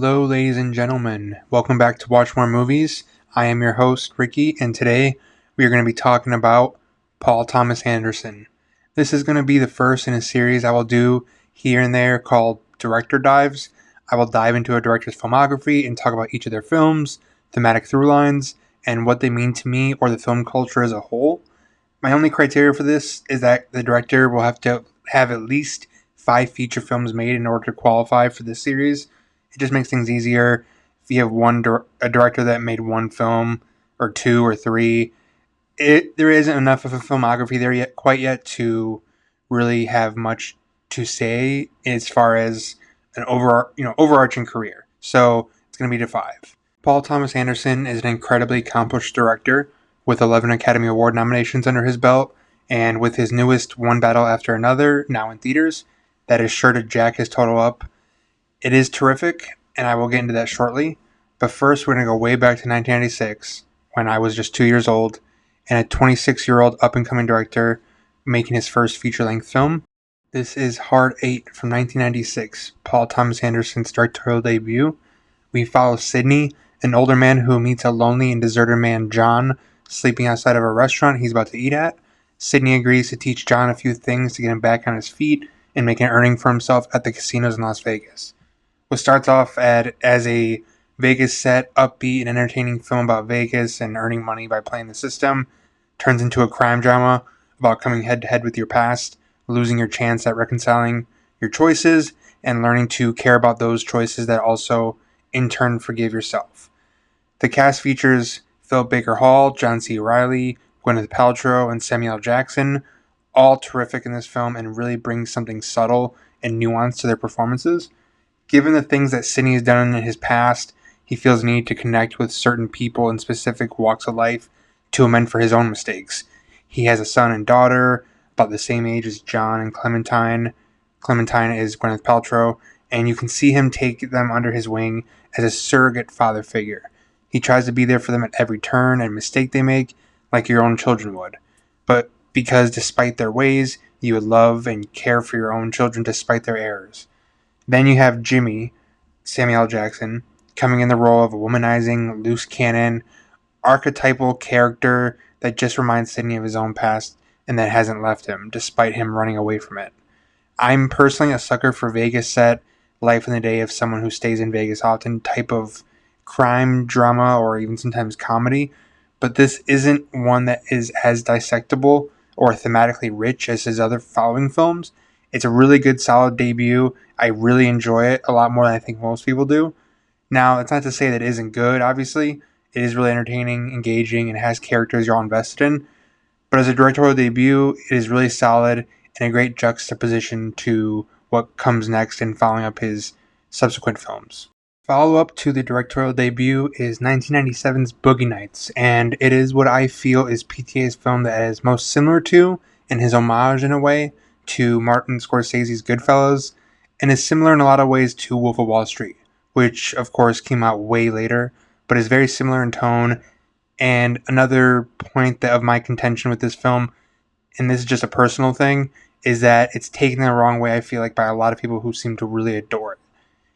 Hello, ladies and gentlemen. Welcome back to Watch More Movies. I am your host, Ricky, and today we are going to be talking about Paul Thomas Anderson. This is going to be the first in a series I will do here and there called Director Dives. I will dive into a director's filmography and talk about each of their films, thematic through lines, and what they mean to me or the film culture as a whole. My only criteria for this is that the director will have to have at least 5 feature films made in order to qualify for this series. It just makes things easier if you have a director that made one film or 2 or 3. There isn't enough of a filmography there quite yet to really have much to say as far as an overarching career. So it's going to be to 5. Paul Thomas Anderson is an incredibly accomplished director with 11 Academy Award nominations under his belt, and with his newest One Battle After Another now in theaters, that is sure to jack his total up. It is terrific, and I will get into that shortly. But first, we're going to go way back to 1996, when I was just 2 years old, and a 26-year-old up-and-coming director making his first feature-length film. This is Hard 8 from 1996, Paul Thomas Anderson's directorial debut. We follow Sidney, an older man who meets a lonely and deserted man, John, sleeping outside of a restaurant he's about to eat at. Sidney agrees to teach John a few things to get him back on his feet and make an earning for himself at the casinos in Las Vegas. What starts off as a Vegas set, upbeat, and entertaining film about Vegas and earning money by playing the system turns into a crime drama about coming head-to-head with your past, losing your chance at reconciling your choices, and learning to care about those choices that also, in turn, forgive yourself. The cast features Philip Baker Hall, John C. Reilly, Gwyneth Paltrow, and Samuel L. Jackson, all terrific in this film and really bring something subtle and nuanced to their performances. Given the things that Sidney has done in his past, he feels the need to connect with certain people in specific walks of life to amend for his own mistakes. He has a son and daughter about the same age as John and Clementine. Clementine is Gwyneth Paltrow, and you can see him take them under his wing as a surrogate father figure. He tries to be there for them at every turn and mistake they make, like your own children would. But because despite their ways, you would love and care for your own children despite their errors. Then you have Jimmy, Samuel L. Jackson, coming in the role of a womanizing, loose cannon, archetypal character that just reminds Sidney of his own past and that hasn't left him, despite him running away from it. I'm personally a sucker for Vegas set, life in the day of someone who stays in Vegas often type of crime, drama, or even sometimes comedy, but this isn't one that is as dissectable or thematically rich as his other following films. It's a really good, solid debut. I really enjoy it a lot more than I think most people do. Now, it's not to say that it isn't good, obviously. It is really entertaining, engaging, and has characters you're all invested in. But as a directorial debut, it is really solid and a great juxtaposition to what comes next in following up his subsequent films. Follow-up to the directorial debut is 1997's Boogie Nights, and it is what I feel is PTA's film that is most similar to, and his homage in a way, to Martin Scorsese's Goodfellas, and is similar in a lot of ways to Wolf of Wall Street, which of course came out way later, but is very similar in tone. And another point of my contention with this film, and this is just a personal thing, is that it's taken the wrong way, I feel like, by a lot of people who seem to really adore it.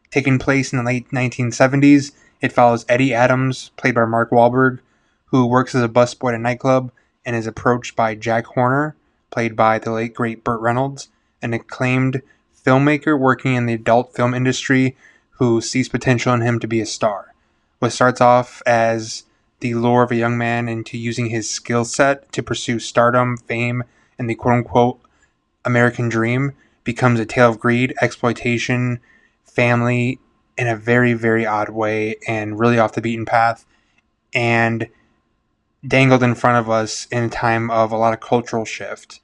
Taking place in the late 1970s, it follows Eddie Adams, played by Mark Wahlberg, who works as a busboy at a nightclub and is approached by Jack Horner, played by the late great Burt Reynolds, an acclaimed filmmaker working in the adult film industry who sees potential in him to be a star. What starts off as the lure of a young man into using his skill set to pursue stardom, fame, and the quote-unquote American dream becomes a tale of greed, exploitation, family in a very, very odd way and really off the beaten path, and dangled in front of us in a time of a lot of cultural shift.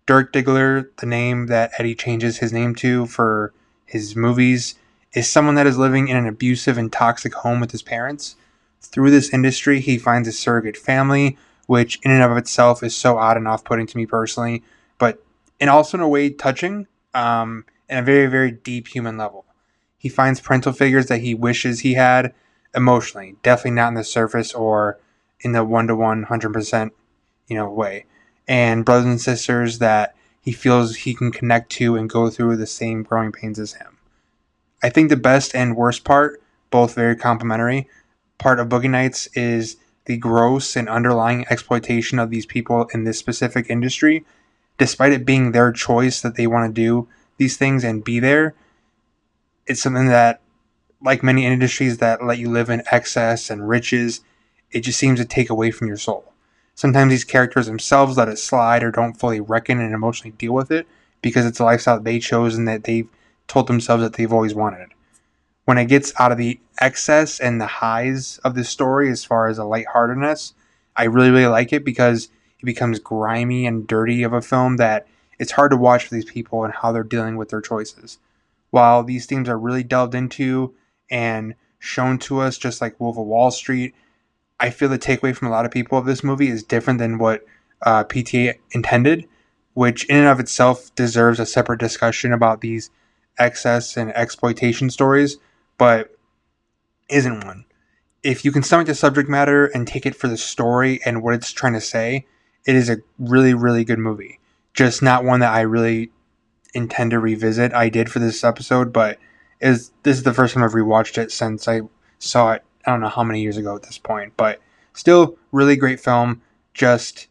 Dirk Diggler, the name that Eddie changes his name to for his movies, is someone that is living in an abusive and toxic home with his parents. Through this industry, he finds a surrogate family, which in and of itself is so odd and off-putting to me personally, but and also in a way touching, in a very, very deep human level. He finds parental figures that he wishes he had emotionally, definitely not in the surface or in the 1-to-1, 100%, way. And brothers and sisters that he feels he can connect to and go through the same growing pains as him. I think the best and worst part both very complementary. Part of Boogie Nights is the gross and underlying exploitation of these people in this specific industry. Despite it being their choice that they want to do these things and be there, it's something that, like many industries that let you live in excess and riches, it just seems to take away from your soul. Sometimes these characters themselves let it slide or don't fully reckon and emotionally deal with it because it's a lifestyle they chose and that they've told themselves that they've always wanted. When it gets out of the excess and the highs of this story as far as a lightheartedness, I really, really like it because it becomes grimy and dirty of a film that it's hard to watch for these people and how they're dealing with their choices. While these themes are really delved into and shown to us just like Wolf of Wall Street, I feel the takeaway from a lot of people of this movie is different than what PTA intended, which in and of itself deserves a separate discussion about these excess and exploitation stories, but isn't one. If you can stomach the subject matter and take it for the story and what it's trying to say, it is a really, really good movie. Just not one that I really intend to revisit. I did for this episode, but this is the first time I've rewatched it since I saw it. I don't know how many years ago at this point, but still really great film. Just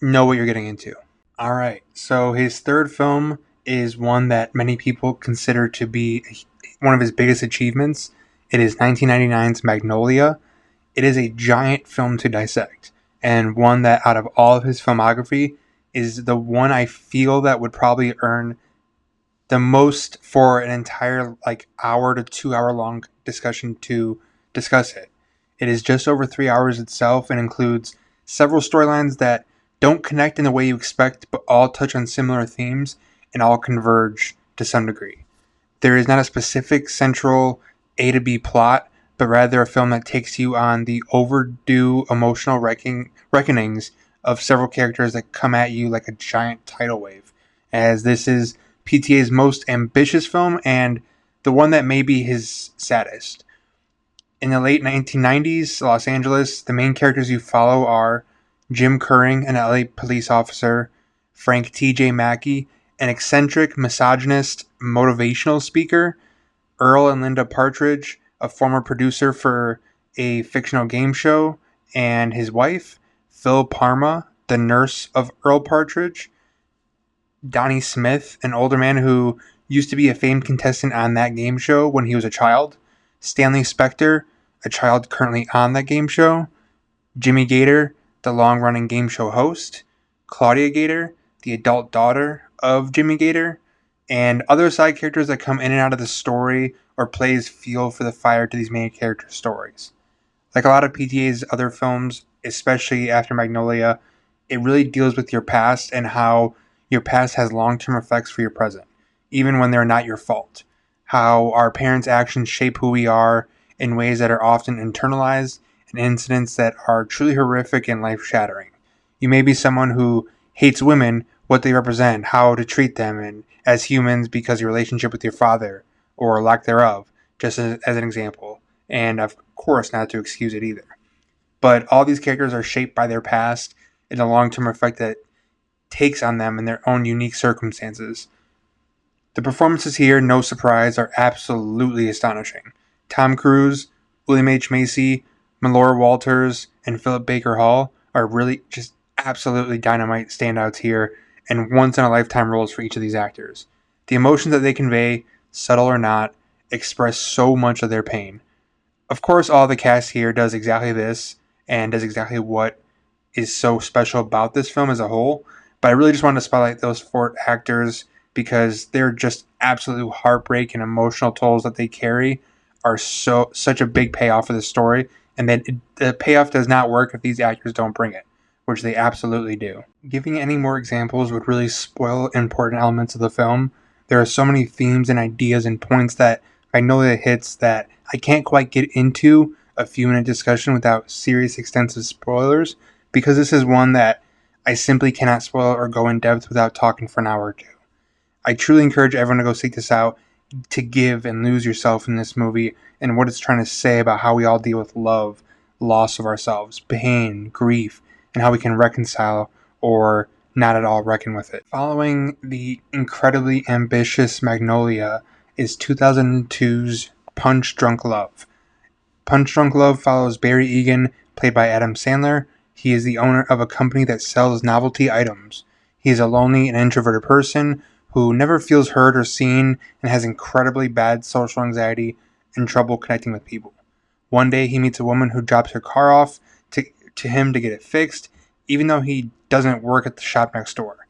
know what you're getting into. All right, so his third film is one that many people consider to be one of his biggest achievements. It is 1999's Magnolia. It is a giant film to dissect, and one that out of all of his filmography is the one I feel that would probably earn the most for an entire hour to 2 hour long discussion to discuss it. It is just over 3 hours itself and includes several storylines that don't connect in the way you expect, but all touch on similar themes and all converge to some degree. There is not a specific central A to B plot, but rather a film that takes you on the overdue emotional reckonings of several characters that come at you like a giant tidal wave, as this is PTA's most ambitious film and the one that may be his saddest. In the late 1990s, Los Angeles, the main characters you follow are Jim Curring, an LA police officer, Frank T.J. Mackey, an eccentric, misogynist, motivational speaker, Earl and Linda Partridge, a former producer for a fictional game show, and his wife, Phil Parma, the nurse of Earl Partridge, Donnie Smith, an older man who used to be a famed contestant on that game show when he was a child, Stanley Spector, a child currently on that game show, Jimmy Gator, the long-running game show host, Claudia Gator, the adult daughter of Jimmy Gator, and other side characters that come in and out of the story or plays fuel for the fire to these main character stories. Like a lot of PTA's other films, especially after Magnolia, it really deals with your past and how your past has long-term effects for your present, even when they're not your fault. How our parents' actions shape who we are in ways that are often internalized and incidents that are truly horrific and life-shattering. You may be someone who hates women, what they represent, how to treat them, and as humans because your relationship with your father, or lack thereof, just as an example. And of course, not to excuse it either. But all these characters are shaped by their past and the long-term effect that takes on them in their own unique circumstances. The performances here, no surprise, are absolutely astonishing. Tom Cruise, William H. Macy, Melora Walters, and Philip Baker Hall are really just absolutely dynamite standouts here and once-in-a-lifetime roles for each of these actors. The emotions that they convey, subtle or not, express so much of their pain. Of course, all the cast here does exactly this and does exactly what is so special about this film as a whole, but I really just wanted to spotlight those four actors because they're just absolute heartbreak and emotional tolls that they carry are such a big payoff for the story, and that the payoff does not work if these actors don't bring it, which they absolutely do. Giving any more examples would really spoil important elements of the film. There are so many themes and ideas and points that I know that it hits that I can't quite get into a few-minute discussion without serious extensive spoilers, because this is one that I simply cannot spoil or go in depth without talking for an hour or two. I truly encourage everyone to go seek this out, to give and lose yourself in this movie and what it's trying to say about how we all deal with love, loss of ourselves, pain, grief, and how we can reconcile or not at all reckon with it. Following the incredibly ambitious Magnolia is 2002's Punch Drunk Love. Punch Drunk Love follows Barry Egan, played by Adam Sandler. He is the owner of a company that sells novelty items. He is a lonely and introverted person who never feels heard or seen and has incredibly bad social anxiety and trouble connecting with people. One day he meets a woman who drops her car off to him to get it fixed, even though he doesn't work at the shop next door.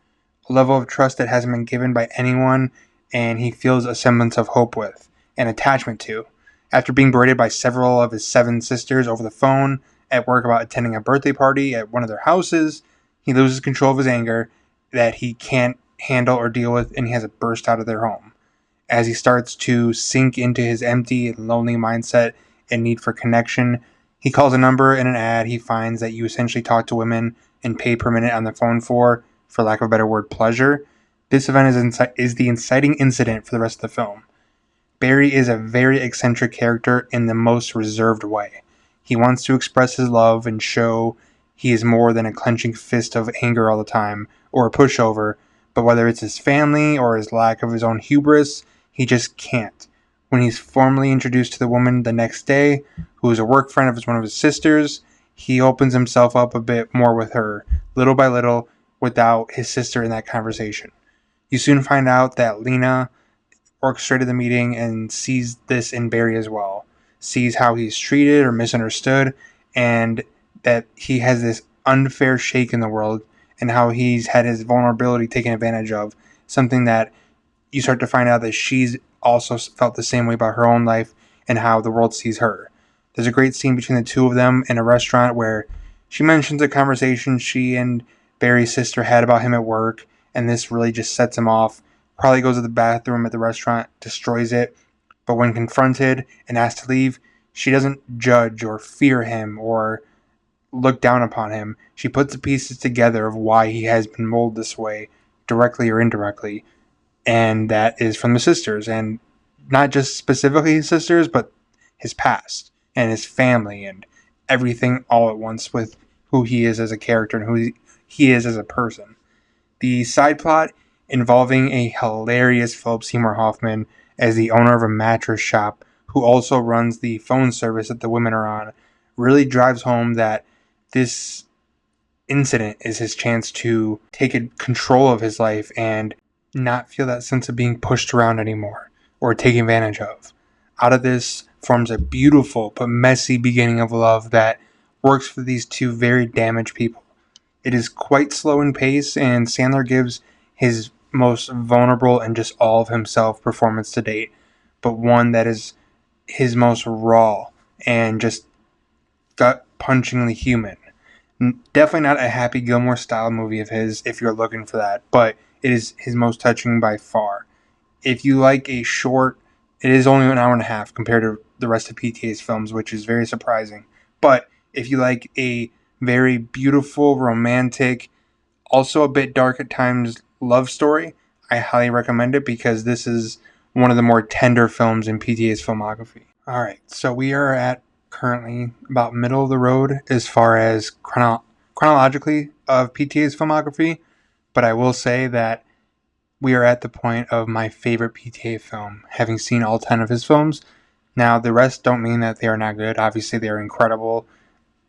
A level of trust that hasn't been given by anyone, and he feels a semblance of hope with, and attachment to. After being berated by several of his 7 sisters over the phone at work about attending a birthday party at one of their houses, he loses control of his anger that he can't handle or deal with, and he has a burst out of their home. As he starts to sink into his empty and lonely mindset and need for connection, he calls a number in an ad he finds that you essentially talk to women and pay per minute on the phone for lack of a better word, pleasure. This event is the inciting incident for the rest of the film. Barry is a very eccentric character in the most reserved way. He wants to express his love and show he is more than a clenching fist of anger all the time, or a pushover, but whether it's his family or his lack of his own hubris, he just can't. When he's formally introduced to the woman the next day, who is a work friend of one of his sisters, he opens himself up a bit more with her, little by little, without his sister in that conversation. You soon find out that Lena orchestrated the meeting and sees this in Barry as well. Sees how he's treated or misunderstood, and that he has this unfair shake in the world, and how he's had his vulnerability taken advantage of. Something that you start to find out that she's also felt the same way about her own life and how the world sees her. There's a great scene between the two of them in a restaurant where she mentions a conversation she and Barry's sister had about him at work, and this really just sets him off. Probably goes to the bathroom at the restaurant, destroys it, but when confronted and asked to leave, she doesn't judge or fear him or look down upon him. She puts the pieces together of why he has been molded this way, directly or indirectly, and that is from the sisters, and not just specifically his sisters, but his past and his family and everything all at once with who he is as a character and who he is as a person. The side plot involving a hilarious Philip Seymour Hoffman as the owner of a mattress shop who also runs the phone service that the women are on really drives home that this incident is his chance to take control of his life and not feel that sense of being pushed around anymore or taken advantage of. Out of this forms a beautiful but messy beginning of love that works for these two very damaged people. It is quite slow in pace, and Sandler gives his most vulnerable and just all of himself performance to date, but one that is his most raw and just gut-punchingly human. Definitely not a Happy Gilmore style movie of his if you're looking for that, but it is his most touching by far. If you like a short, it is only an hour and a half compared to the rest of PTA's films, which is very surprising. But if you like a very beautiful, romantic, also a bit dark at times love story, I highly recommend it because this is one of the more tender films in PTA's filmography. Alright, so we are at currently about middle of the road as far as chronologically of PTA's filmography, but I will say that we are at the point of my favorite PTA film, having seen all 10 of his films. Now, the rest don't mean that they are not good. Obviously, they are incredible.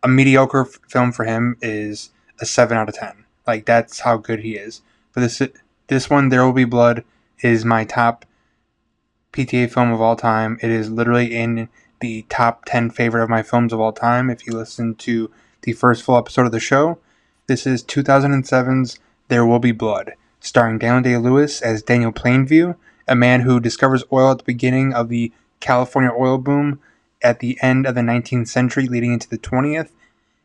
A mediocre film for him is a 7 out of 10. Like, that's how good he is. But this one, There Will Be Blood, is my top PTA film of all time. It is literally in the top 10 favorite of my films of all time if you listen to the first full episode of the show. This is 2007's There Will Be Blood, starring Daniel Day-Lewis as Daniel Plainview, a man who discovers oil at the beginning of the California oil boom at the end of the 19th century leading into the 20th.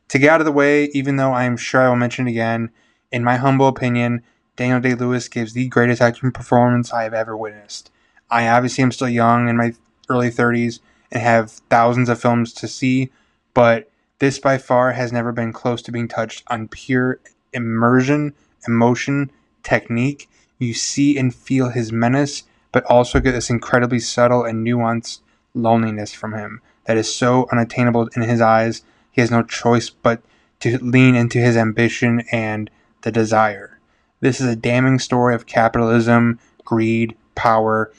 To get out of the way, even though I am sure I will mention it again, in my humble opinion, Daniel Day-Lewis gives the greatest acting performance I have ever witnessed. I obviously am still young, in my early 30s, and have thousands of films to see, but this by far has never been close to being touched on pure immersion, emotion, technique. You see and feel his menace, but also get this incredibly subtle and nuanced loneliness from him that is so unattainable in his eyes. He has no choice but to lean into his ambition and the desire. This is a damning story of capitalism, greed, power.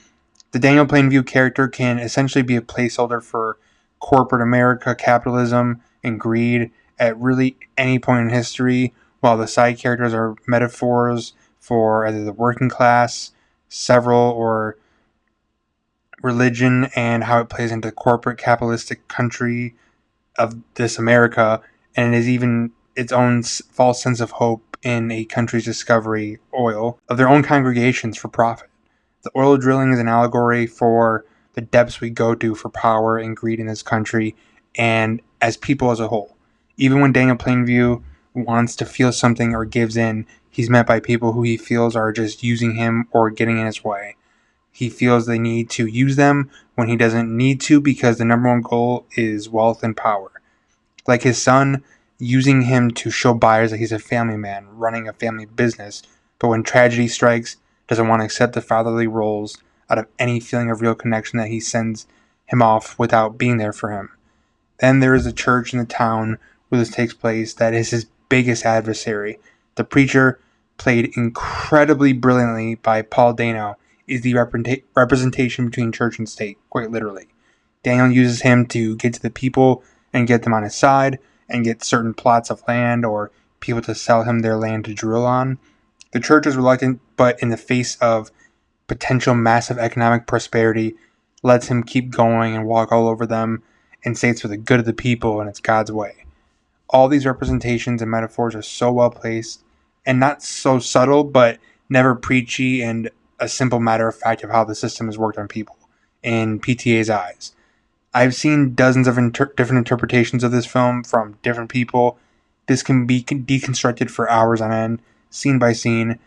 The Daniel Plainview character can essentially be a placeholder for corporate America, capitalism, and greed at really any point in history, while the side characters are metaphors for either the working class, several, or religion and how it plays into the corporate capitalistic country of this America, and it is even its own false sense of hope in a country's discovery oil of their own congregations for profit. The oil drilling is an allegory for the depths we go to for power and greed in this country and as people as a whole. Even when Daniel Plainview wants to feel something or gives in, he's met by people who he feels are just using him or getting in his way. He feels they need to use them when he doesn't need to because the number one goal is wealth and power. Like his son, using him to show buyers that he's a family man running a family business, but when tragedy strikes, doesn't want to accept the fatherly roles out of any feeling of real connection that he sends him off without being there for him. Then there is a church in the town where this takes place that is his biggest adversary. The preacher, played incredibly brilliantly by Paul Dano, is the representation between church and state, quite literally. Daniel uses him to get to the people and get them on his side and get certain plots of land or people to sell him their land to drill on. The church is reluctant, but in the face of potential massive economic prosperity, lets him keep going and walk all over them and say it's for the good of the people and it's God's way. All these representations and metaphors are so well placed and not so subtle, but never preachy and a simple matter of fact of how the system has worked on people in PTA's eyes. I've seen dozens of different interpretations of this film from different people. This can be deconstructed for hours on end, scene by scene.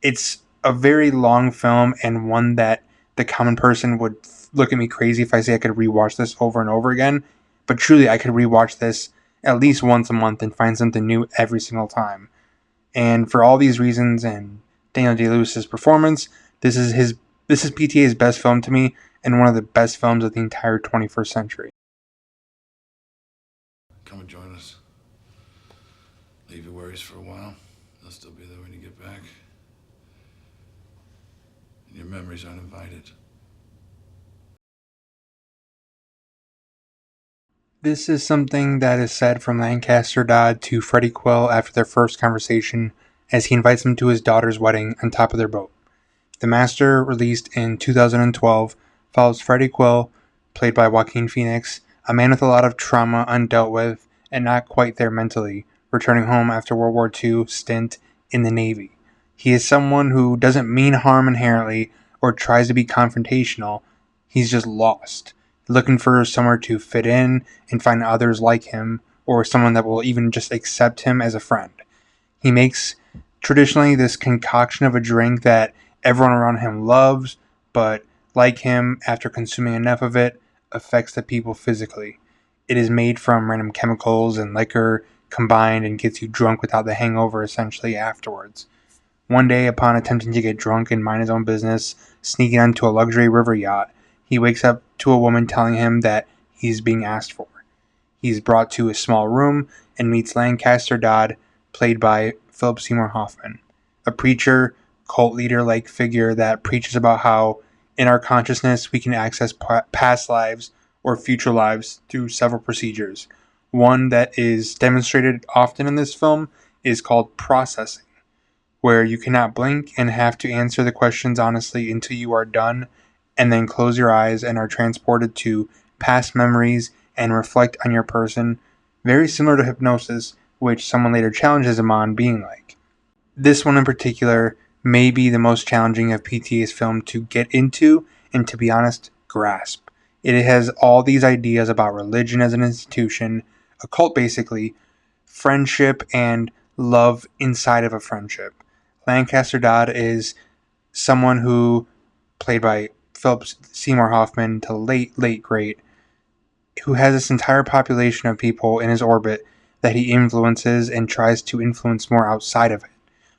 It's a very long film and one that the common person would look at me crazy if I say I could rewatch this over and over again. But truly, I could rewatch this at least once a month and find something new every single time. And for all these reasons and Daniel Day-Lewis's performance, this is PTA's best film to me and one of the best films of the entire 21st century. Come and join us. Leave your worries for a while. They'll still be there when you get back. And your memories aren't invited. This is something that is said from Lancaster Dodd to Freddie Quill after their first conversation as he invites them to his daughter's wedding on top of their boat. The Master, released in 2012, follows Freddie Quill, played by Joaquin Phoenix, a man with a lot of trauma undealt with and not quite there mentally, returning home after World War II stint in the Navy. He is someone who doesn't mean harm inherently or tries to be confrontational. He's just lost, looking for somewhere to fit in and find others like him or someone that will even just accept him as a friend. He makes traditionally this concoction of a drink that everyone around him loves, but like him, after consuming enough of it, affects the people physically. It is made from random chemicals and liquor combined and gets you drunk without the hangover essentially afterwards. One day, upon attempting to get drunk and mind his own business, sneaking onto a luxury river yacht, he wakes up to a woman telling him that he's being asked for. He's brought to a small room and meets Lancaster Dodd, played by Philip Seymour Hoffman, a preacher, cult leader-like figure that preaches about how in our consciousness we can access past lives or future lives through several procedures. One that is demonstrated often in this film is called processing, where you cannot blink and have to answer the questions honestly until you are done, and then close your eyes and are transported to past memories and reflect on your person, very similar to hypnosis, which someone later challenges him on being like. This one in particular may be the most challenging of PTA's film to get into and, to be honest, grasp. It has all these ideas about religion as an institution, a cult basically, friendship, and love inside of a friendship. Lancaster Dodd is someone who, played by Philip Seymour Hoffman, to late great, who has this entire population of people in his orbit that he influences and tries to influence more outside of it,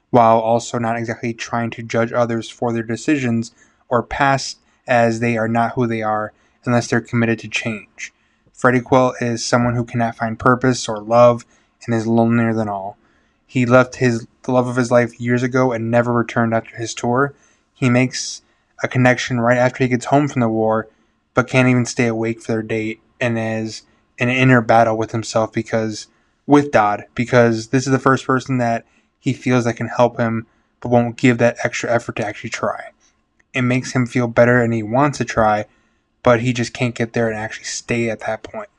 while also not exactly trying to judge others for their decisions or past, as they are not who they are unless they're committed to change. Freddie Quill is someone who cannot find purpose or love and is lonelier than all. He left the love of his life years ago and never returned after his tour. He makes a connection right after he gets home from the war, but can't even stay awake for their date and is in an inner battle with himself with Dodd, because this is the first person that he feels that can help him but won't give that extra effort to actually try. It makes him feel better and he wants to try, but he just can't get there and actually stay at that point.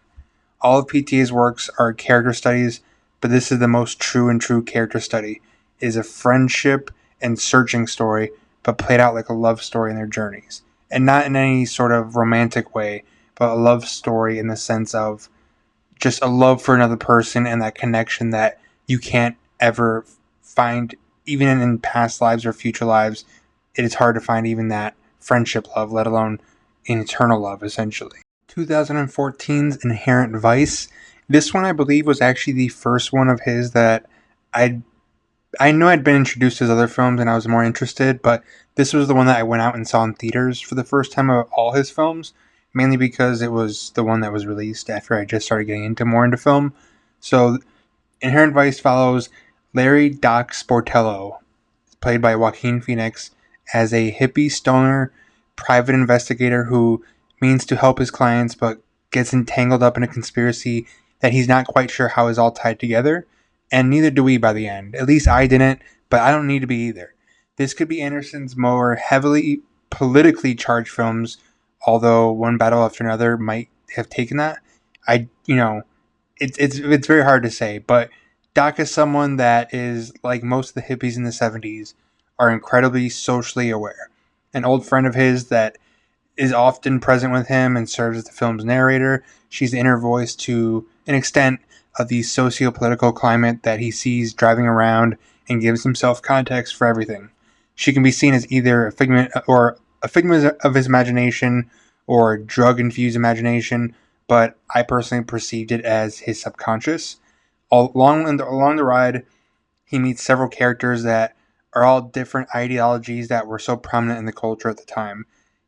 All of PTA's works are character studies, but this is the most true character study. It is a friendship and searching story, but played out like a love story in their journeys. And not in any sort of romantic way, but a love story in the sense of just a love for another person and that connection that you can't ever find, even in past lives or future lives. It is hard to find even that friendship love, let alone an eternal love, essentially. 2014's Inherent Vice. This one, I believe, was actually the first one of his that I I know I'd been introduced to his other films and I was more interested, but this was the one that I went out and saw in theaters for the first time of all his films, mainly because it was the one that was released after I just started getting into film. So, Inherent Vice follows Larry Doc Sportello, played by Joaquin Phoenix, as a hippie stoner private investigator who means to help his clients but gets entangled up in a conspiracy that he's not quite sure how is all tied together, and neither do we by the end. At least I didn't, but I don't need to be either. This could be Anderson's more heavily politically charged films, although One Battle After Another might have taken that. I, you know, it's very hard to say, but Doc is someone that is like most of the hippies in the 70s are incredibly socially aware. An old friend of his that is often present with him and serves as the film's narrator. She's the inner voice to an extent of the socio-political climate that he sees driving around and gives himself context for everything. She can be seen as either a figment of his imagination or drug-infused imagination, but I personally perceived it as his subconscious. Along the ride, he meets several characters that are all different ideologies that were so prominent in the culture at the time.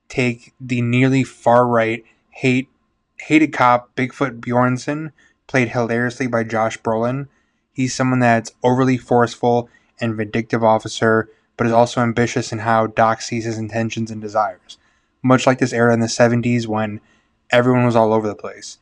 Take the nearly far right hated cop Bigfoot Bjornsson, played hilariously by Josh Brolin. He's someone that's overly forceful and vindictive officer, but is also ambitious in how Doc sees his intentions and desires. Much like this era in the 70s when everyone was all over the place.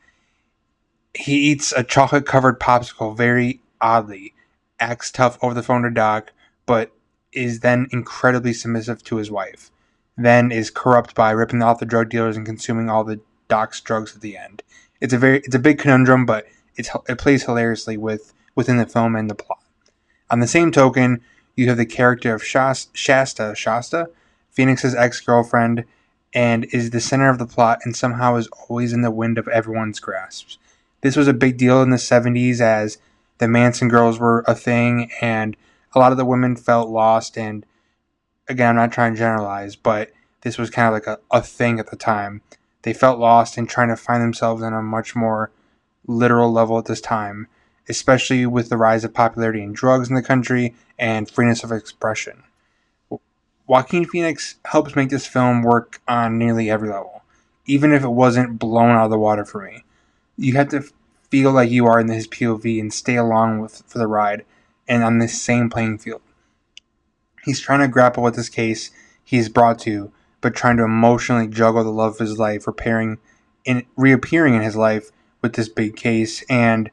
He eats a chocolate covered popsicle very oddly, acts tough over the phone to Doc, but is then incredibly submissive to his wife. Then is corrupt by ripping off the drug dealers and consuming all the Doc's drugs at the end. It's a big conundrum, but it plays hilariously within the film and the plot. On the same token, you have the character of Shasta, Phoenix's ex-girlfriend, and is the center of the plot and somehow is always in the wind of everyone's grasp. This was a big deal in the 70s as the Manson girls were a thing and a lot of the women felt lost. And again, I'm not trying to generalize, but this was kind of like a thing at the time. They felt lost and trying to find themselves on a much more literal level at this time, especially with the rise of popularity in drugs in the country and freeness of expression. Joaquin Phoenix helps make this film work on nearly every level, even if it wasn't blown out of the water for me. You have to feel like you are in his POV and stay along for the ride and on this same playing field. He's trying to grapple with this case he is brought to, but trying to emotionally juggle the love of his life, reappearing in his life with this big case and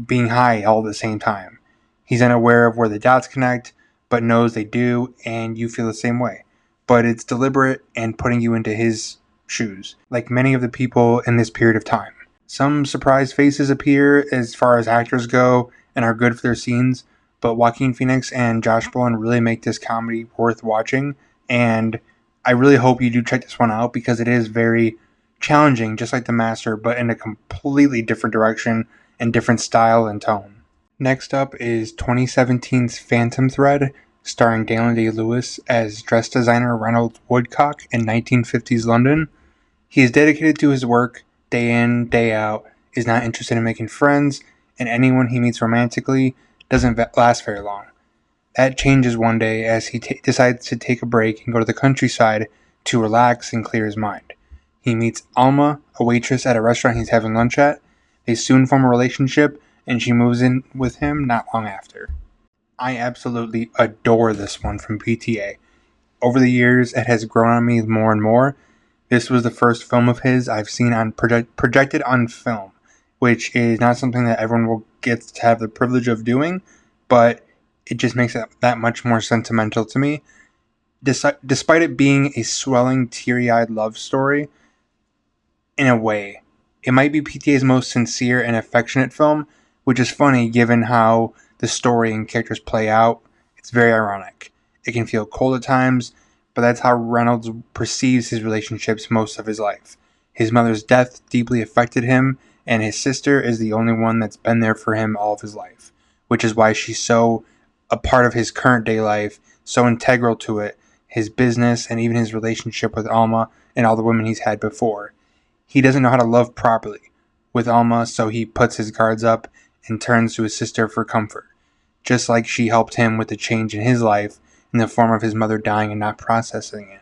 being high all at the same time. He's unaware of where the dots connect, but knows they do, and you feel the same way. But it's deliberate and putting you into his shoes, like many of the people in this period of time. Some surprise faces appear as far as actors go and are good for their scenes, but Joaquin Phoenix and Josh Brolin really make this comedy worth watching, and I really hope you do check this one out because it is very challenging, just like The Master, but in a completely different direction and different style and tone. Next up is 2017's Phantom Thread, starring Daniel Day-Lewis as dress designer Ronald Woodcock in 1950s London. He is dedicated to his work, day in, day out, is not interested in making friends, and anyone he meets romantically doesn't last very long. That changes one day as he decides to take a break and go to the countryside to relax and clear his mind. He meets Alma, a waitress at a restaurant he's having lunch at. They soon form a relationship, and she moves in with him not long after. I absolutely adore this one from PTA. Over the years, it has grown on me more and more. This was the first film of his I've seen on projected on film, which is not something that everyone will get to have the privilege of doing, but it just makes it that much more sentimental to me. Despite it being a swelling, teary-eyed love story, in a way, it might be PTA's most sincere and affectionate film, which is funny given how the story and characters play out. It's very ironic. It can feel cold at times, but that's how Reynolds perceives his relationships most of his life. His mother's death deeply affected him, and his sister is the only one that's been there for him all of his life, which is why she's so a part of his current day life, so integral to it, his business, and even his relationship with Alma and all the women he's had before. He doesn't know how to love properly with Alma, so he puts his guards up and turns to his sister for comfort, just like she helped him with the change in his life in the form of his mother dying and not processing it.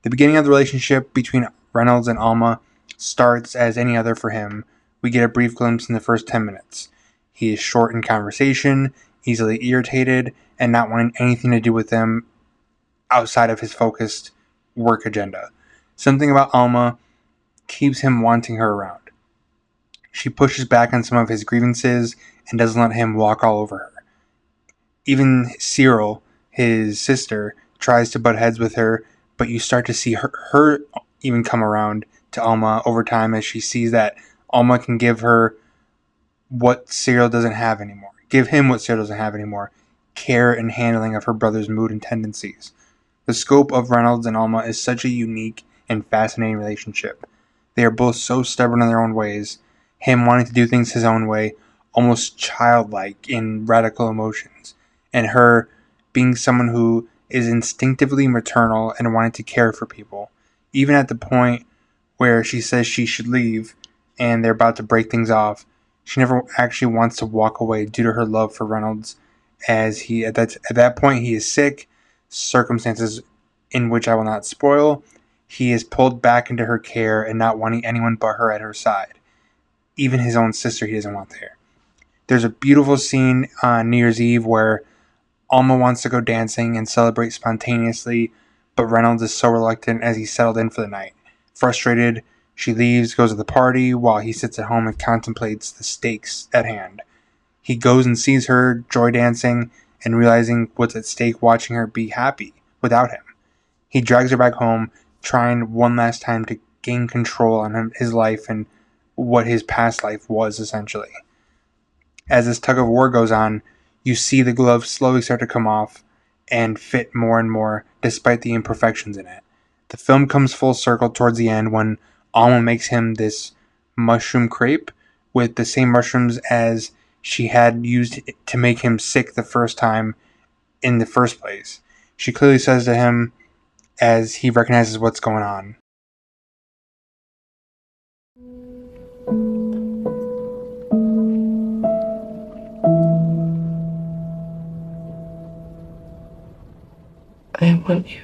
The beginning of the relationship between Reynolds and Alma starts as any other for him. We get a brief glimpse in the first 10 minutes. He is short in conversation, easily irritated, and not wanting anything to do with them outside of his focused work agenda. Something about Alma keeps him wanting her around. She pushes back on some of his grievances and doesn't let him walk all over her. Even Cyril, his sister, tries to butt heads with her, but you start to see her even come around to Alma over time as she sees that Alma can give her what Cyril doesn't have anymore. Give him what Cyril doesn't have anymore. Care and handling of her brother's mood and tendencies. The scope of Reynolds and Alma is such a unique and fascinating relationship. They are both so stubborn in their own ways, him wanting to do things his own way, almost childlike in radical emotions, and her being someone who is instinctively maternal and wanting to care for people, even at the point where she says she should leave and they're about to break things off. She never actually wants to walk away due to her love for Reynolds, as he at that point he is sick, circumstances in which I will not spoil. He is pulled back into her care and not wanting anyone but her at her side. Even his own sister he doesn't want there. There's a beautiful scene on New Year's Eve where Alma wants to go dancing and celebrate spontaneously, but Reynolds is so reluctant as he's settled in for the night. Frustrated, she leaves, goes to the party, while he sits at home and contemplates the stakes at hand. He goes and sees her joy dancing and realizing what's at stake watching her be happy without him. He drags her back home, trying one last time to gain control on his life and what his past life was, essentially. As this tug of war goes on, you see the glove slowly start to come off and fit more and more, despite the imperfections in it. The film comes full circle towards the end when Alma makes him this mushroom crepe with the same mushrooms as she had used to make him sick the first time in the first place. She clearly says to him as he recognizes what's going on. I want you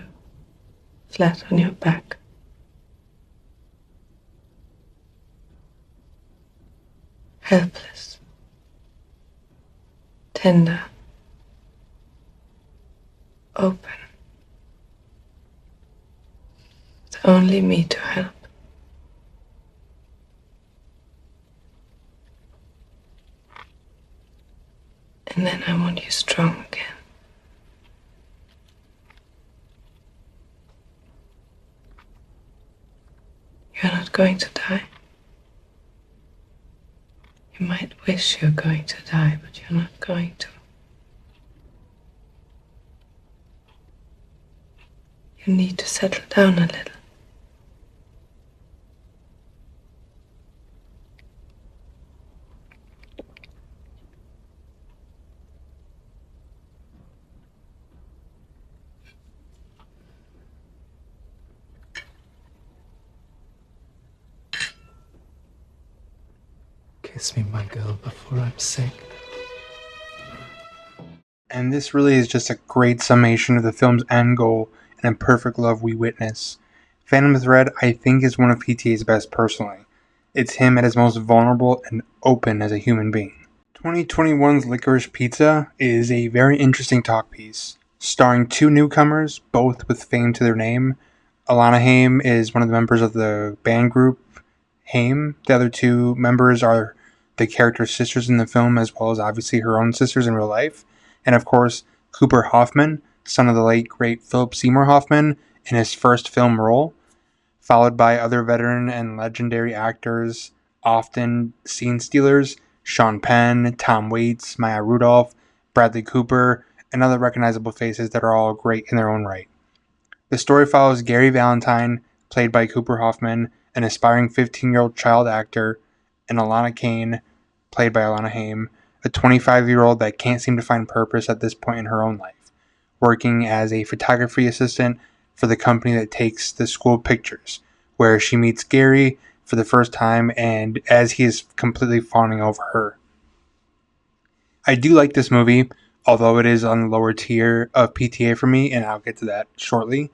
flat on your back. Helpless. Tender. Open. With only me to help. And then I want you strong again. You're not going to die. You might wish you're going to die, but you're not going to. You need to settle down a little. Kiss me, my girl, before I'm sick. And this really is just a great summation of the film's end goal and a perfect love we witness. Phantom Thread, I think, is one of PTA's best personally. It's him at his most vulnerable and open as a human being. 2021's Licorice Pizza is a very interesting talk piece, starring two newcomers, both with fame to their name, Alana Haim is one of the members of the band group Haim. The other two members are the character's sisters in the film, as well as obviously her own sisters in real life. And of course, Cooper Hoffman, son of the late great Philip Seymour Hoffman, in his first film role, followed by other veteran and legendary actors, often scene stealers: Sean Penn, Tom Waits, Maya Rudolph, Bradley Cooper, and other recognizable faces that are all great in their own right. The story follows Gary Valentine, played by Cooper Hoffman, an aspiring 15-year-old child actor, and Alana Kane, played by Alana Haim, a 25-year-old that can't seem to find purpose at this point in her own life, working as a photography assistant for the company that takes the school pictures, where she meets Gary for the first time and as he is completely fawning over her. I do like this movie, although it is on the lower tier of PTA for me, and I'll get to that shortly.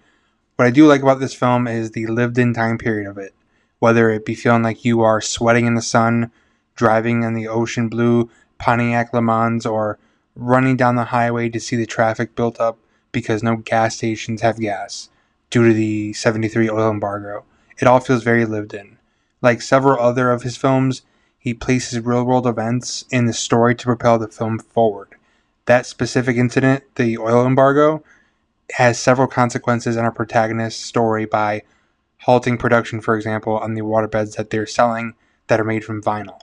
What I do like about this film is the lived-in time period of it, whether it be feeling like you are sweating in the sun, driving in the ocean blue Pontiac Le Mans, or running down the highway to see the traffic built up because no gas stations have gas due to the 73 oil embargo. It all feels very lived in. Like several other of his films, he places real-world events in the story to propel the film forward. That specific incident, the oil embargo, has several consequences in our protagonist's story by halting production, for example, on the waterbeds that they're selling that are made from vinyl.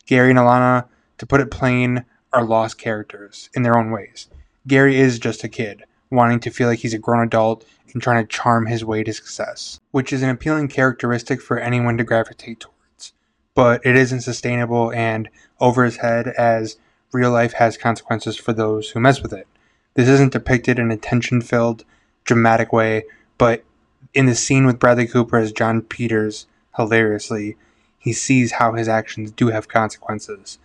Gary and Alana, to put it plain, are lost characters in their own ways. Gary is just a kid, wanting to feel like he's a grown adult and trying to charm his way to success, which is an appealing characteristic for anyone to gravitate towards. But it isn't sustainable and over his head, as real life has consequences for those who mess with it. This isn't depicted in a tension-filled, dramatic way, but in the scene with Bradley Cooper as John Peters, hilariously, he sees how his actions do have consequences.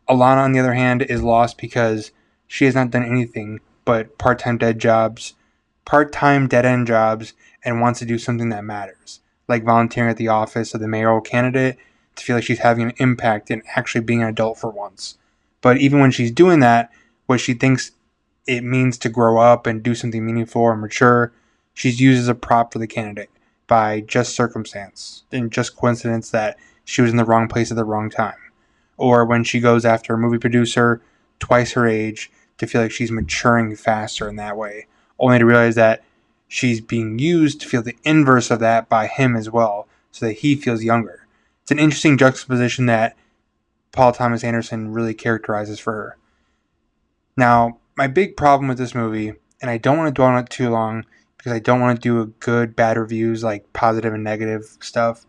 Alana, on the other hand, is lost because she has not done anything but part-time dead-end jobs, and wants to do something that matters, like volunteering at the office of the mayoral candidate to feel like she's having an impact and actually being an adult for once. But even when she's doing that, what she thinks it means to grow up and do something meaningful or mature, she's used as a prop for the candidate by just circumstance and just coincidence that she was in the wrong place at the wrong time. Or when she goes after a movie producer twice her age to feel like she's maturing faster in that way, only to realize that she's being used to feel the inverse of that by him as well, so that he feels younger. It's an interesting juxtaposition that Paul Thomas Anderson really characterizes for her. Now, my big problem with this movie, and I don't want to dwell on it too long because I don't want to do a good, bad reviews like positive and negative stuff,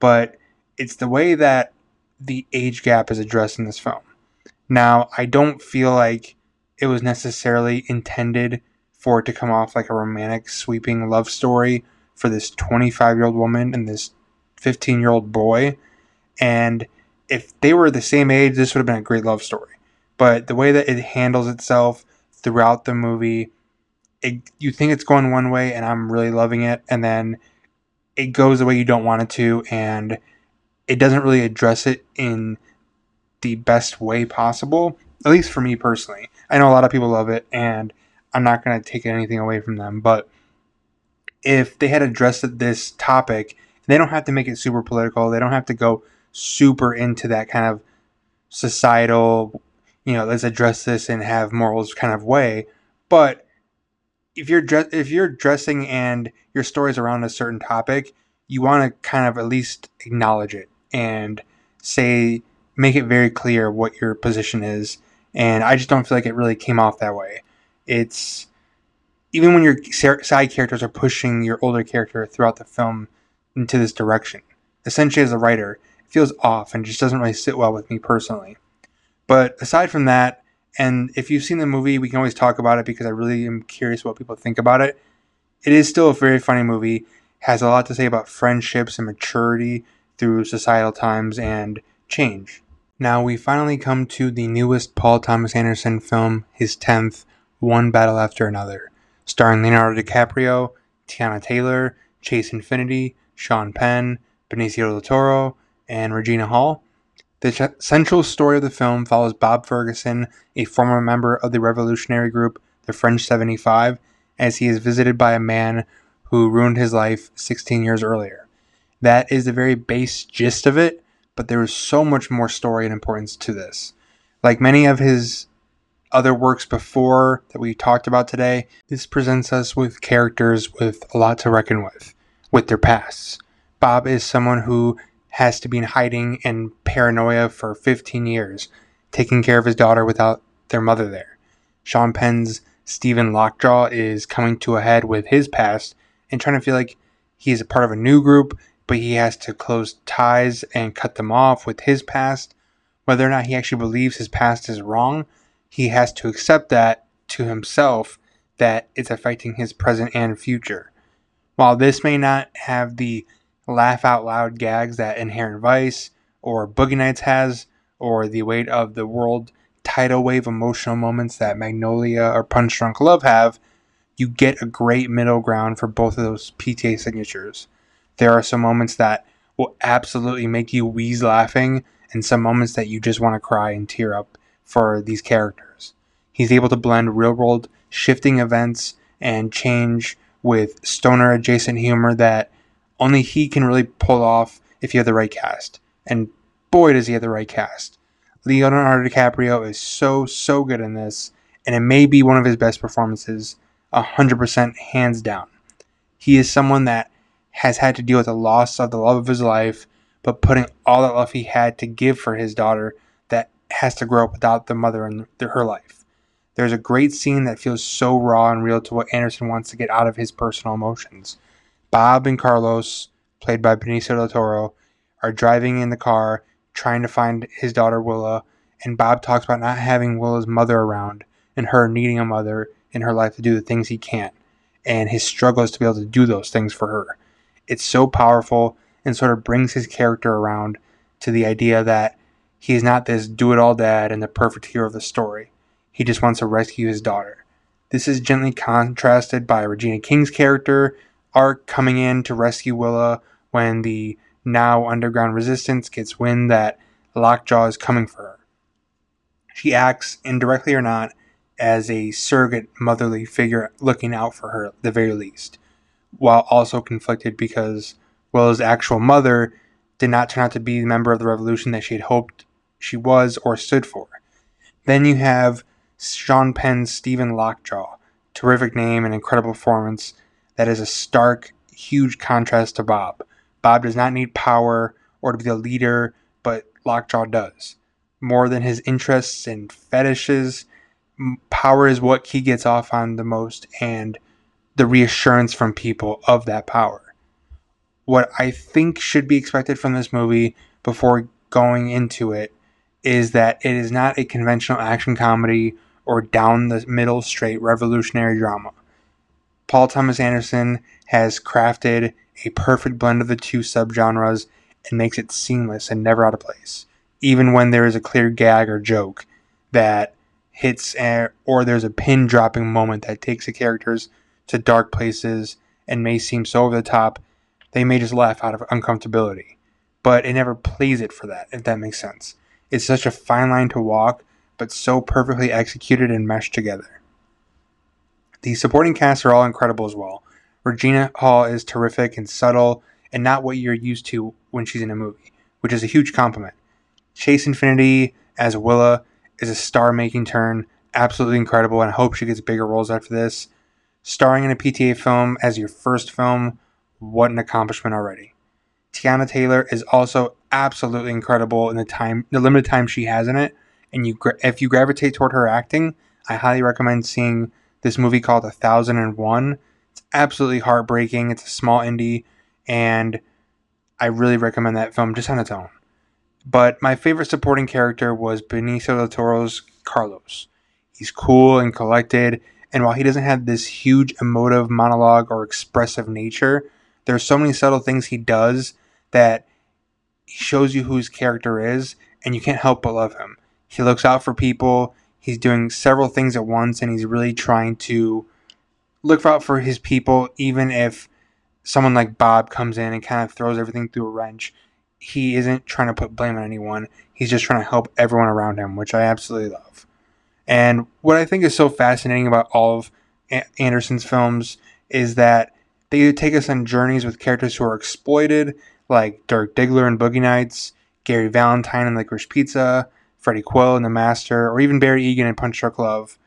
but it's the way that the age gap is addressed in this film. Now, I don't feel like it was necessarily intended for it to come off like a romantic, sweeping love story for this 25-year-old woman and this 15-year-old boy. And if they were the same age, this would have been a great love story. But the way that it handles itself throughout the movie, you think it's going one way, and I'm really loving it, and then it goes the way you don't want it to, and it doesn't really address it in the best way possible, at least for me personally. I know a lot of people love it, and I'm not going to take anything away from them, but if they had addressed this topic, they don't have to make it super political, they don't have to go super into that kind of societal, let's address this and have morals kind of way. But if you're dressing and your story's around a certain topic, you want to kind of at least acknowledge it and make it very clear what your position is. And I just don't feel like it really came off that way. It's even when your side characters are pushing your older character throughout the film into this direction. Essentially, as a writer, it feels off and just doesn't really sit well with me personally. But aside from that, and if you've seen the movie, we can always talk about it because I really am curious what people think about it. It is still a very funny movie, has a lot to say about friendships and maturity through societal times and change. Now we finally come to the newest Paul Thomas Anderson film, his 10th, One Battle After Another, starring Leonardo DiCaprio, Tiana Taylor, Chase Infinity, Sean Penn, Benicio del Toro, and Regina Hall. The central story of the film follows Bob Ferguson, a former member of the revolutionary group, the French 75, as he is visited by a man who ruined his life 16 years earlier. That is the very base gist of it, but there is so much more story and importance to this. Like many of his other works before that we talked about today, this presents us with characters with a lot to reckon with their pasts. Bob is someone who has to be in hiding and paranoia for 15 years, taking care of his daughter without their mother there. Sean Penn's Stephen Lockjaw is coming to a head with his past and trying to feel like he's a part of a new group, but he has to close ties and cut them off with his past. Whether or not he actually believes his past is wrong, he has to accept that to himself, that it's affecting his present and future. While this may not have the laugh out loud gags that Inherent Vice or Boogie Nights has, or the weight of the world tidal wave emotional moments that Magnolia or Punch Drunk Love have, you get a great middle ground for both of those PTA signatures. There are some moments that will absolutely make you wheeze laughing, and some moments that you just want to cry and tear up for these characters. He's able to blend real world shifting events and change with stoner adjacent humor that only he can really pull off if you have the right cast. And boy, does he have the right cast. Leonardo DiCaprio is so good in this, and it may be one of his best performances, 100% hands down. He is someone that has had to deal with the loss of the love of his life, but putting all that love he had to give for his daughter that has to grow up without the mother in her life. There's a great scene that feels so raw and real to what Anderson wants to get out of his personal emotions. Bob and Carlos, played by Benicio del Toro, are driving in the car trying to find his daughter Willa, and Bob talks about not having Willa's mother around and her needing a mother in her life to do the things he can't, and his struggles to be able to do those things for her. It's so powerful and sort of brings his character around to the idea that he is not this do-it-all dad and the perfect hero of the story. He just wants to rescue his daughter. This is gently contrasted by Regina King's character arc coming in to rescue Willa when the now underground resistance gets wind that Lockjaw is coming for her. She acts, indirectly or not, as a surrogate motherly figure looking out for her at the very least, while also conflicted because Willa's actual mother did not turn out to be the member of the revolution that she had hoped she was or stood for. Then you have Sean Penn's Stephen Lockjaw, terrific name and incredible performance that is a stark, huge contrast to Bob. Bob does not need power or to be the leader, but Lockjaw does. More than his interests and fetishes, power is what he gets off on the most, and the reassurance from people of that power. What I think should be expected from this movie before going into it is that it is not a conventional action comedy or down the middle straight revolutionary drama. Paul Thomas Anderson has crafted a perfect blend of the two subgenres and makes it seamless and never out of place, even when there is a clear gag or joke that hits or there's a pin dropping moment that takes the characters to dark places and may seem so over the top they may just laugh out of uncomfortability, but it never plays it for that, if that makes sense. It's such a fine line to walk, but so perfectly executed and meshed together. The supporting cast are all incredible as well. Regina Hall is terrific and subtle and not what you're used to when she's in a movie, which is a huge compliment. Chase Infinity as Willa is a star-making turn, absolutely incredible, and I hope she gets bigger roles after this. Starring in a PTA film as your first film, what an accomplishment already. Tiana Taylor is also absolutely incredible in the limited time she has in it, and if you gravitate toward her acting, I highly recommend seeing this movie called 1001. It's absolutely heartbreaking. It's a small indie, and I really recommend that film just on its own. But my favorite supporting character was Benicio del Toro's Carlos. He's cool and collected, and while he doesn't have this huge emotive monologue or expressive nature, there's so many subtle things he does that shows you who his character is, and you can't help but love him. He looks out for people, he's doing several things at once, and he's really trying to look out for his people, even if someone like Bob comes in and kind of throws everything through a wrench. He isn't trying to put blame on anyone. He's just trying to help everyone around him, which I absolutely love. And what I think is so fascinating about all of Anderson's films is that They take us on journeys with characters who are exploited, like Dirk Diggler in Boogie Nights, Gary Valentine in Licorice Pizza, Freddie Quill in The Master, or even Barry Egan in Punch Drunk Love.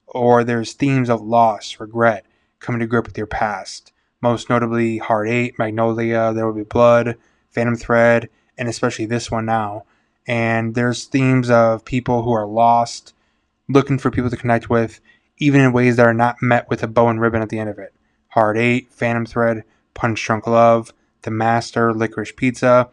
Or there's themes of loss, regret, coming to grip with your past. Most notably Hard 8, Magnolia, There Will Be Blood, Phantom Thread, and especially this one now. And there's themes of people who are lost, looking for people to connect with, even in ways that are not met with a bow and ribbon at the end of it. Hard 8, Phantom Thread, Punch Drunk Love, The Master, Licorice Pizza.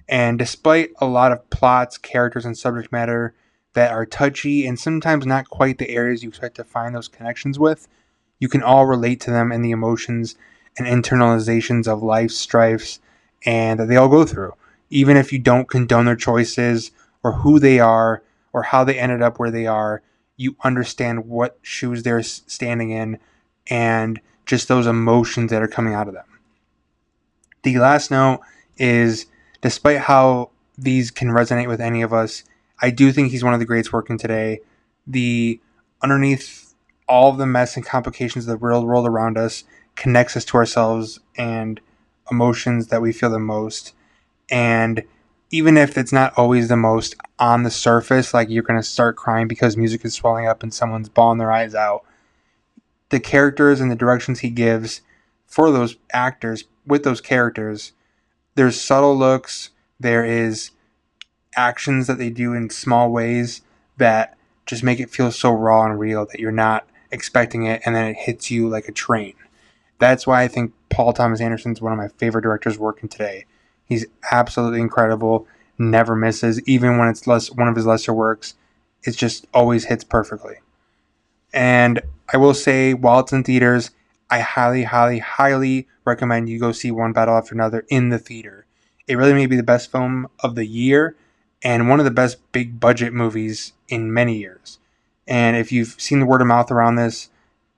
And despite a lot of plots, characters, and subject matter that are touchy and sometimes not quite the areas you expect to find those connections with, you can all relate to them and the emotions and internalizations of life's strifes and that they all go through. Even if you don't condone their choices or who they are or how they ended up where they are, you understand what shoes they're standing in and just those emotions that are coming out of them. The last note is, despite how these can resonate with any of us, I do think he's one of the greats working today. The underneath all of the mess and complications of the real world around us connects us to ourselves and emotions that we feel the most. And even if it's not always the most on the surface, like you're going to start crying because music is swelling up and someone's bawling their eyes out, the characters and the directions he gives for those actors with those characters, there's subtle looks, there is actions that they do in small ways that just make it feel so raw and real that you're not expecting it and then it hits you like a train. That's why I think Paul Thomas Anderson is one of my favorite directors working today. He's absolutely incredible, never misses, even when it's one of his lesser works. It just always hits perfectly. And I will say, while it's in theaters, I highly, highly, highly recommend you go see One Battle After Another in the theater. It really may be the best film of the year and one of the best big budget movies in many years. And if you've seen the word of mouth around this,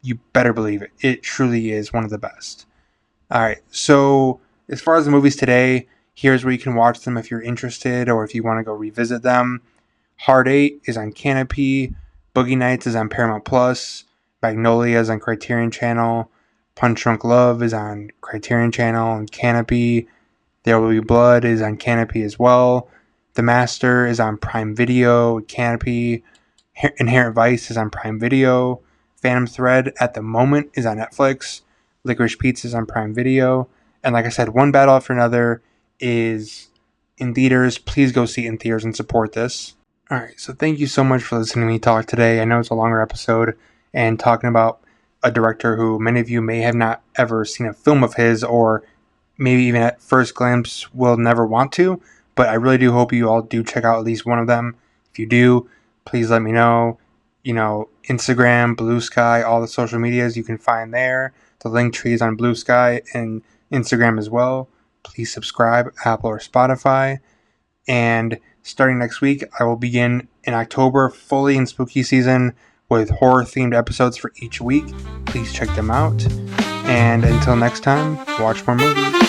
you better believe it. It truly is one of the best. All right, so as far as the movies today, here's where you can watch them if you're interested or if you want to go revisit them. Hard 8 is on Canopy. Boogie Nights is on Paramount Plus. Magnolia is on Criterion Channel. Punch Drunk Love is on Criterion Channel and Canopy. There Will Be Blood is on Canopy as well. The Master is on Prime Video, Canopy. Inherent Vice is on Prime Video. Phantom Thread at the moment is on Netflix. Licorice Pizza is on Prime Video. And like I said, One Battle After Another is in theaters. Please go see it in theaters and support this. All right, so thank you so much for listening to me talk today. I know it's a longer episode and talking about a director who many of you may have not ever seen a film of his or maybe even at first glance will never want to, but I really do hope you all do check out at least one of them. If you do, please let me know. Instagram, Bluesky, all the social medias you can find there. The link tree is on Bluesky and Instagram as well. Please subscribe, Apple or Spotify. And starting next week, I will begin in October fully in spooky season with horror-themed episodes for each week. Please check them out. And until next time, watch more movies.